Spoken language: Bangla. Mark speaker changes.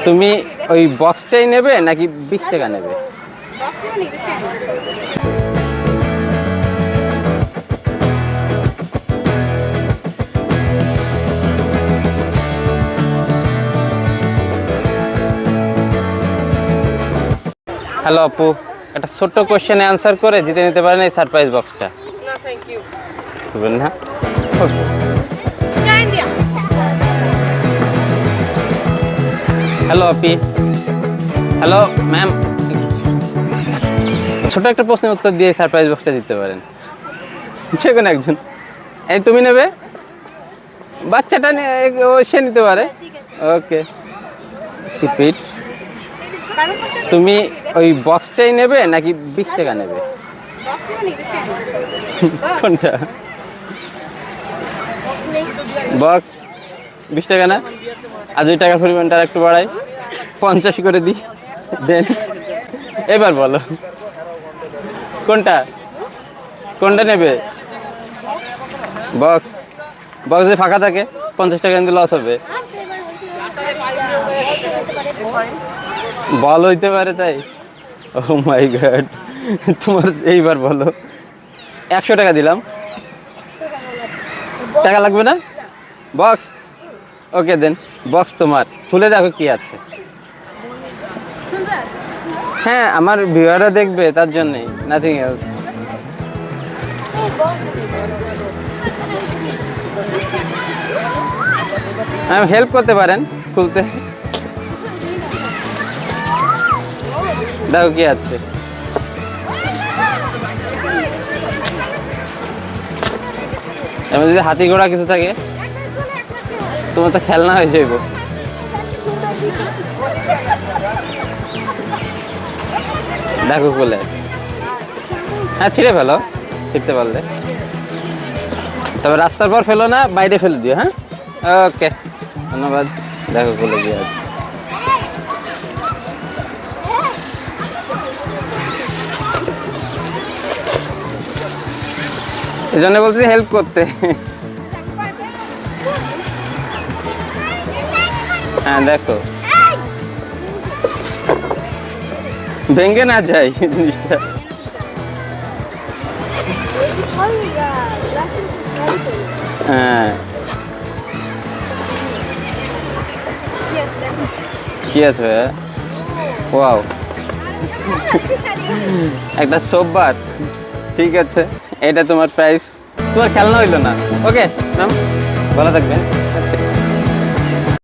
Speaker 1: তুমি ওই বক্সটাই নেবে নাকি 20 টাকা নেবে? হ্যালো আপু, একটা ছোট্ট কোশ্চেনে অ্যান্সার করে জিতে নিতে পারেন এই সারপ্রাইজ বক্সটা।
Speaker 2: না থ্যাংক ইউ।
Speaker 1: বুঝবেন না? হ্যালো আপি, হ্যালো ম্যাম, ছোট একটা প্রশ্নের উত্তর দিয়ে সারপ্রাইজ বক্সটা দিতে পারেন যে কোনো একজন। এই তুমি নেবে, বাচ্চাটা সে নিতে পারে। ওকে, রিপিট। তুমি ওই বক্সটাই নেবে নাকি 20 টাকা নেবে? কোনটা? বক্স 20 টাকা না? আজ ওই টাকার পরিমাণটা একটু বাড়াই, 50 করে দিই, দেন এবার বলো কোনটা কোনটা নেবে? বক্স, বক্স যদি ফাঁকা থাকে 50 টাকা কিন্তু লস হবে। বল হইতে পারে তাই? ও মাই গড, তোমার এইবার বলো। 100 টাকা দিলাম, টাকা লাগবে না? বক্স, ওকে দেন বক্স তোমার। খুলে দেখো কি আছে। হ্যাঁ, আমার ভিউয়াররা দেখবে, তার জন্যই, নাথিং এলস। হেল্প করতে পারেন খুলতে। দেখো কি আছে। এবার যদি হাতি ঘোড়া কিছু থাকে, তোমার তো খেলনা হয়ে যাইব। দেখো খুলে। হ্যাঁ, ছিঁড়ে ফেলো, ছিঁড়তে পারলে। তবে রাস্তার পর ফেলো না, বাইরে ফেলে দিও। হ্যাঁ, ওকে, ধন্যবাদ। দেখো খুলে দিয়ে আছে। এই জন্য বলছি হেল্প করতে। হ্যাঁ দেখো, ভেঙে না যায় জিনিসটা। হ্যাঁ, কি আছে? ওয়াও, একটা সোপ বার। ঠিক আছে, এটা তোমার প্রাইস। তোমার খেলনা হইলো না। ওকে ম্যাম, ভালো থাকবেন।